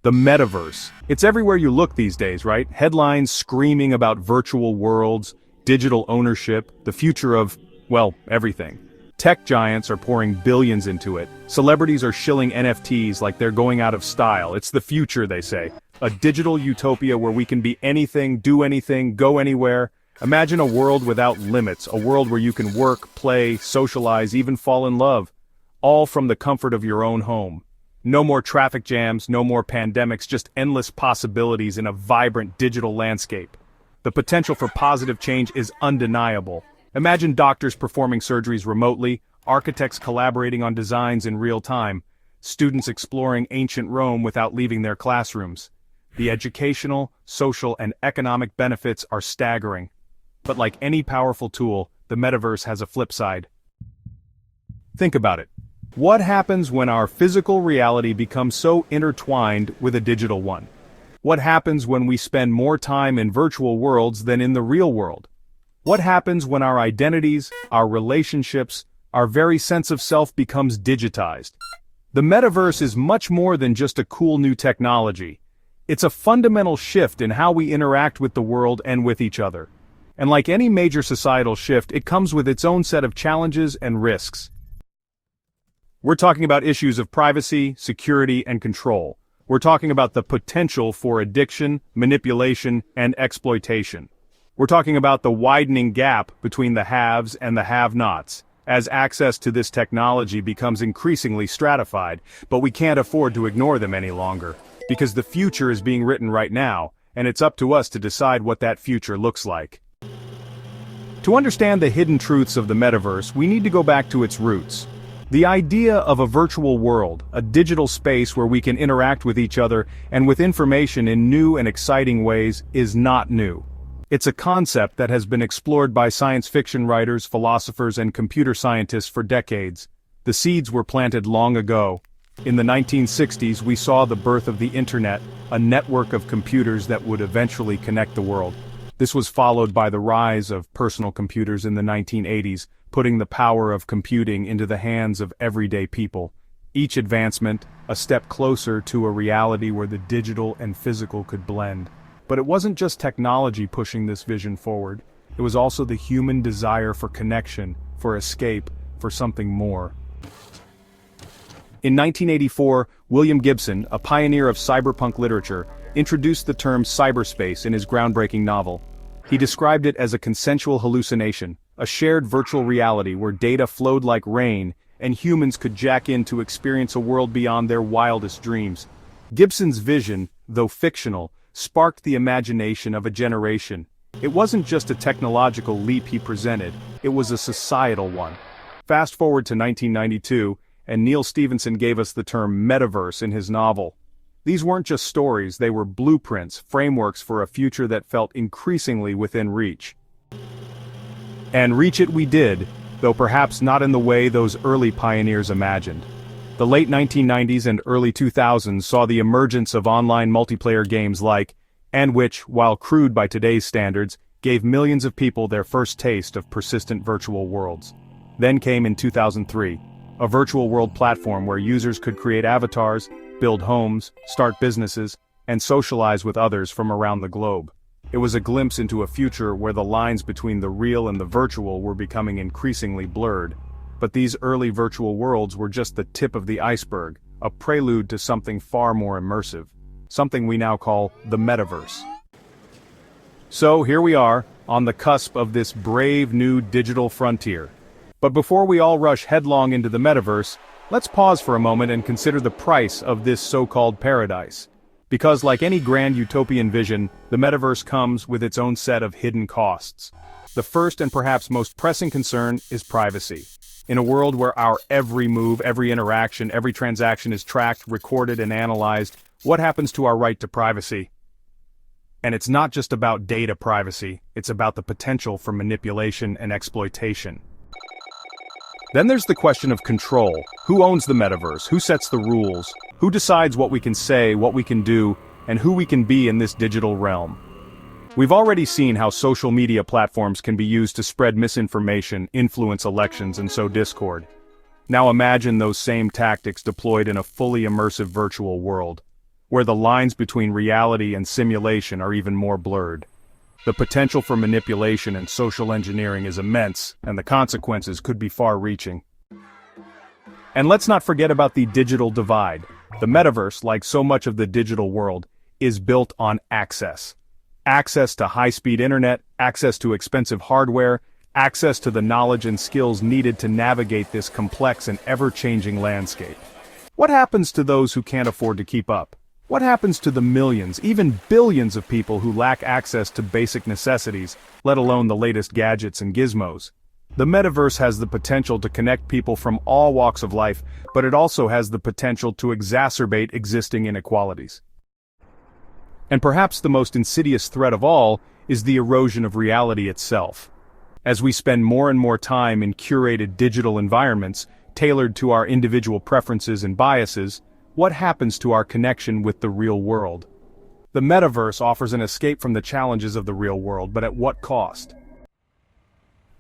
The metaverse. It's everywhere you look these days, right? Headlines screaming about virtual worlds, digital ownership, the future of, well, everything. Tech giants are pouring billions into it. Celebrities are shilling NFTs like they're going out of style. It's the future, they say. A digital utopia where we can be anything, do anything, go anywhere. Imagine a world without limits, a world where you can work, play, socialize, even fall in love. All from the comfort of your own home. No more traffic jams, no more pandemics, just endless possibilities in a vibrant digital landscape. The potential for positive change is undeniable. Imagine doctors performing surgeries remotely, architects collaborating on designs in real time, students exploring ancient Rome without leaving their classrooms. The educational, social, and economic benefits are staggering. But like any powerful tool, the metaverse has a flip side. Think about it. What happens when our physical reality becomes so intertwined with a digital one? What happens when we spend more time in virtual worlds than in the real world? What happens when our identities, our relationships, our very sense of self becomes digitized? The metaverse is much more than just a cool new technology. It's a fundamental shift in how we interact with the world and with each other. And like any major societal shift, it comes with its own set of challenges and risks. We're talking about issues of privacy, security, and control. We're talking about the potential for addiction, manipulation, and exploitation. We're talking about the widening gap between the haves and the have-nots, as access to this technology becomes increasingly stratified, but we can't afford to ignore them any longer, because the future is being written right now, and it's up to us to decide what that future looks like. To understand the hidden truths of the metaverse, we need to go back to its roots. The idea of a virtual world, a digital space where we can interact with each other and with information in new and exciting ways, is not new. It's a concept that has been explored by science fiction writers, philosophers, and computer scientists for decades. The seeds were planted long ago. In the 1960s, we saw the birth of the internet, a network of computers that would eventually connect the world. This was followed by the rise of personal computers in the 1980s, putting the power of computing into the hands of everyday people. Each advancement, a step closer to a reality where the digital and physical could blend. But it wasn't just technology pushing this vision forward. It was also the human desire for connection, for escape, for something more. In 1984, William Gibson, a pioneer of cyberpunk literature, introduced the term cyberspace in his groundbreaking novel. He described it as a consensual hallucination, a shared virtual reality where data flowed like rain, and humans could jack in to experience a world beyond their wildest dreams. Gibson's vision, though fictional, sparked the imagination of a generation. It wasn't just a technological leap he presented, it was a societal one. Fast forward to 1992, and Neil Stephenson gave us the term metaverse in his novel. These weren't just stories, they were blueprints, frameworks for a future that felt increasingly within reach. And reach it we did, though perhaps not in the way those early pioneers imagined. The late 1990s and early 2000s saw the emergence of online multiplayer games like, and which, while crude by today's standards, gave millions of people their first taste of persistent virtual worlds. Then came in 2003, a virtual world platform where users could create avatars, build homes, start businesses, and socialize with others from around the globe. It was a glimpse into a future where the lines between the real and the virtual were becoming increasingly blurred. But these early virtual worlds were just the tip of the iceberg, a prelude to something far more immersive, something we now call the metaverse. So here we are, on the cusp of this brave new digital frontier. But before we all rush headlong into the metaverse, let's pause for a moment and consider the price of this so-called paradise. Because like any grand utopian vision, the metaverse comes with its own set of hidden costs. The first and perhaps most pressing concern is privacy. In a world where our every move, every interaction, every transaction is tracked, recorded, and analyzed, what happens to our right to privacy? And it's not just about data privacy, it's about the potential for manipulation and exploitation. Then there's the question of control. Who owns the metaverse? Who sets the rules? Who decides what we can say, what we can do, and who we can be in this digital realm? We've already seen how social media platforms can be used to spread misinformation, influence elections, and sow discord. Now imagine those same tactics deployed in a fully immersive virtual world. where the lines between reality and simulation are even more blurred. The potential for manipulation and social engineering is immense, and the consequences could be far-reaching. And let's not forget about the digital divide. The metaverse, like so much of the digital world, is built on access. Access to high-speed internet, access to expensive hardware, access to the knowledge and skills needed to navigate this complex and ever-changing landscape. What happens to those who can't afford to keep up? What happens to the millions, even billions of people who lack access to basic necessities, let alone the latest gadgets and gizmos? The metaverse has the potential to connect people from all walks of life, but it also has the potential to exacerbate existing inequalities. And perhaps the most insidious threat of all is the erosion of reality itself. As we spend more and more time in curated digital environments, tailored to our individual preferences and biases, what happens to our connection with the real world? The metaverse offers an escape from the challenges of the real world, but at what cost?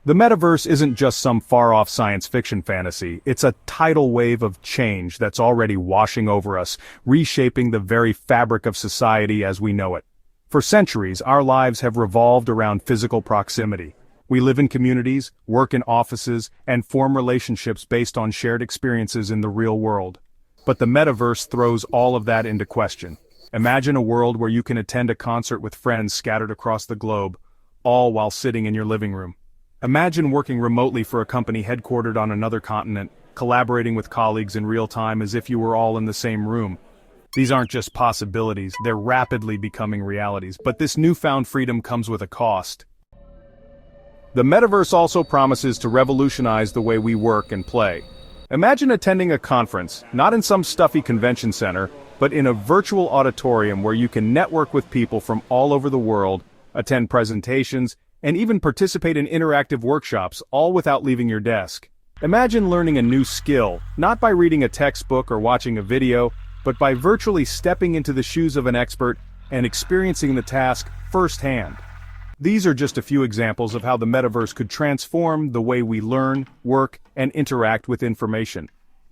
The metaverse isn't just some far-off science fiction fantasy, it's a tidal wave of change that's already washing over us, reshaping the very fabric of society as we know it. For centuries, our lives have revolved around physical proximity. We live in communities, work in offices, and form relationships based on shared experiences in the real world. But the metaverse throws all of that into question. Imagine a world where you can attend a concert with friends scattered across the globe, all while sitting in your living room. Imagine working remotely for a company headquartered on another continent, collaborating with colleagues in real time as if you were all in the same room. These aren't just possibilities, they're rapidly becoming realities, but this newfound freedom comes with a cost. The metaverse also promises to revolutionize the way we work and play. Imagine attending a conference, not in some stuffy convention center, but in a virtual auditorium where you can network with people from all over the world, attend presentations, and even participate in interactive workshops, all without leaving your desk. Imagine learning a new skill, not by reading a textbook or watching a video, but by virtually stepping into the shoes of an expert and experiencing the task firsthand. These are just a few examples of how the metaverse could transform the way we learn, work, and interact with information.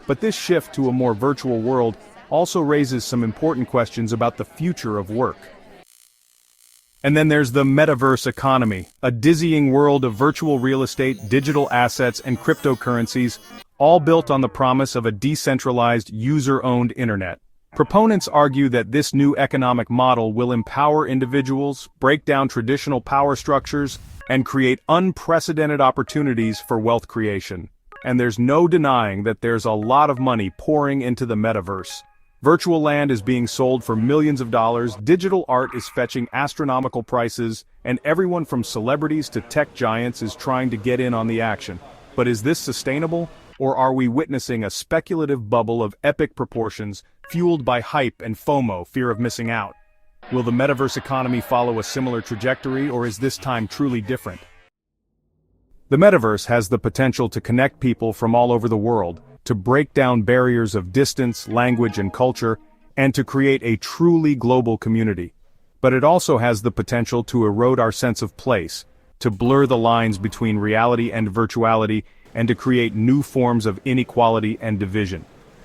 But this shift to a more virtual world also raises some important questions about the future of work. And then there's the metaverse economy, a dizzying world of virtual real estate, digital assets, and cryptocurrencies, all built on the promise of a decentralized, user-owned internet. Proponents argue that this new economic model will empower individuals, break down traditional power structures, and create unprecedented opportunities for wealth creation. And there's no denying that there's a lot of money pouring into the metaverse. Virtual land is being sold for millions of dollars, digital art is fetching astronomical prices, and everyone from celebrities to tech giants is trying to get in on the action. But is this sustainable? Or are we witnessing a speculative bubble of epic proportions, fueled by hype and FOMO, fear of missing out? Will the metaverse economy follow a similar trajectory, or is this time truly different? The metaverse has the potential to connect people from all over the world, to break down barriers of distance, language, and culture, and to create a truly global community. But it also has the potential to erode our sense of place, to blur the lines between reality and virtuality, and to create new forms of inequality and division.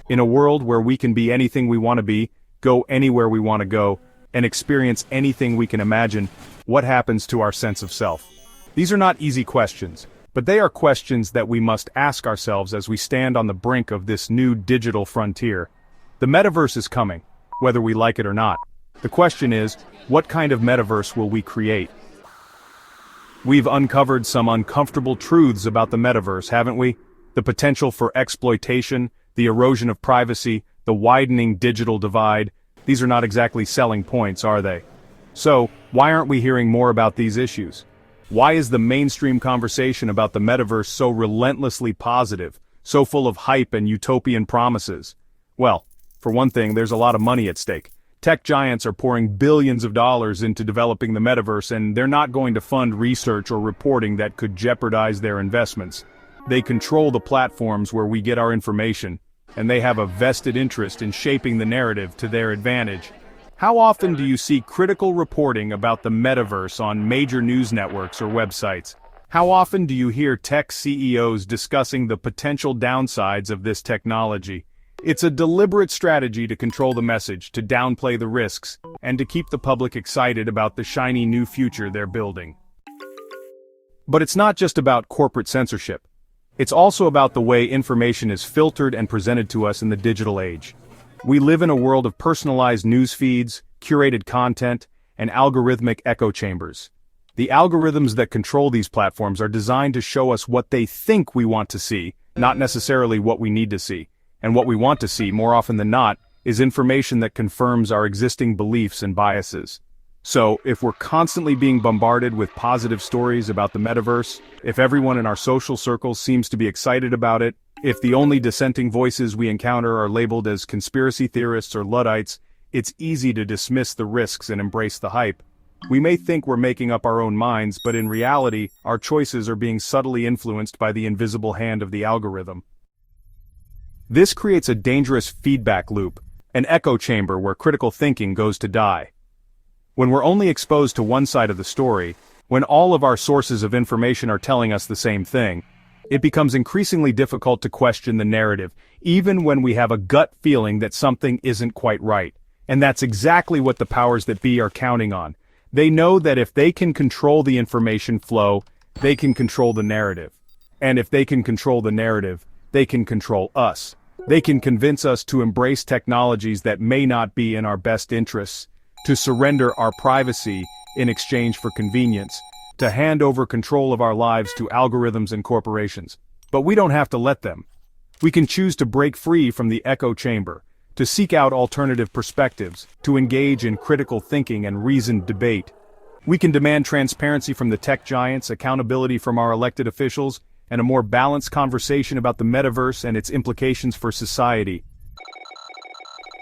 In a world where we can be anything we want to be, go anywhere we want to go, and experience anything we can imagine, what happens to our sense of self? These are not easy questions, but they are questions that we must ask ourselves as we stand on the brink of this new digital frontier. The metaverse is coming, whether we like it or not. The question is, what kind of metaverse will we create? We've uncovered some uncomfortable truths about the metaverse, haven't we? The potential for exploitation, the erosion of privacy, the widening digital divide. These are not exactly selling points, are they? So, why aren't we hearing more about these issues? Why is the mainstream conversation about the metaverse so relentlessly positive, so full of hype and utopian promises? Well, for one thing, there's a lot of money at stake. Tech giants are pouring billions of dollars into developing the metaverse, and they're not going to fund research or reporting that could jeopardize their investments. They control the platforms where we get our information, and they have a vested interest in shaping the narrative to their advantage. How often do you see critical reporting about the metaverse on major news networks or websites? How often do you hear tech CEOs discussing the potential downsides of this technology? It's a deliberate strategy to control the message, to downplay the risks, and to keep the public excited about the shiny new future they're building. But it's not just about corporate censorship. It's also about the way information is filtered and presented to us in the digital age. We live in a world of personalized news feeds, curated content, and algorithmic echo chambers. The algorithms that control these platforms are designed to show us what they think we want to see, not necessarily what we need to see. And what we want to see, more often than not, is information that confirms our existing beliefs and biases. So, if we're constantly being bombarded with positive stories about the metaverse, if everyone in our social circles seems to be excited about it, if the only dissenting voices we encounter are labeled as conspiracy theorists or Luddites, it's easy to dismiss the risks and embrace the hype. We may think we're making up our own minds, but in reality, our choices are being subtly influenced by the invisible hand of the algorithm. This creates a dangerous feedback loop, an echo chamber where critical thinking goes to die. When we're only exposed to one side of the story, when all of our sources of information are telling us the same thing, it becomes increasingly difficult to question the narrative, even when we have a gut feeling that something isn't quite right. And that's exactly what the powers that be are counting on. They know that if they can control the information flow, they can control the narrative. And if they can control the narrative, they can control us. They can convince us to embrace technologies that may not be in our best interests, to surrender our privacy in exchange for convenience, to hand over control of our lives to algorithms and corporations. But we don't have to let them. We can choose to break free from the echo chamber, to seek out alternative perspectives, to engage in critical thinking and reasoned debate. We can demand transparency from the tech giants, accountability from our elected officials, and a more balanced conversation about the metaverse and its implications for society.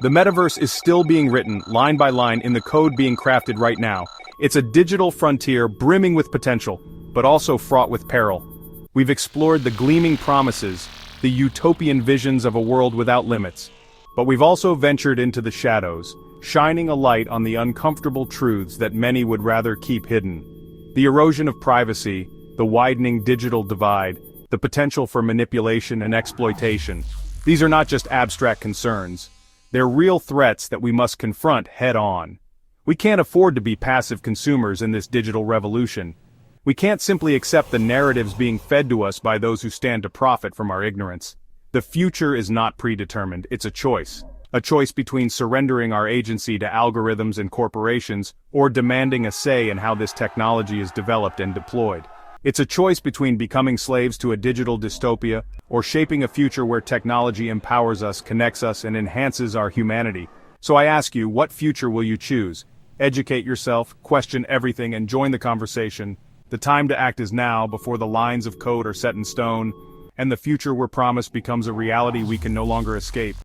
The metaverse is still being written, line by line, in the code being crafted right now. It's a digital frontier brimming with potential, but also fraught with peril. We've explored the gleaming promises, the utopian visions of a world without limits. But we've also ventured into the shadows, shining a light on the uncomfortable truths that many would rather keep hidden. The erosion of privacy, the widening digital divide, the potential for manipulation and exploitation. These are not just abstract concerns. They're real threats that we must confront head-on. We can't afford to be passive consumers in this digital revolution. We can't simply accept the narratives being fed to us by those who stand to profit from our ignorance. The future is not predetermined, it's a choice. A choice between surrendering our agency to algorithms and corporations, or demanding a say in how this technology is developed and deployed. It's a choice between becoming slaves to a digital dystopia, or shaping a future where technology empowers us, connects us, and enhances our humanity. So I ask you, what future will you choose? Educate yourself, question everything, and join the conversation. The time to act is now, before the lines of code are set in stone, and the future we're promised becomes a reality we can no longer escape.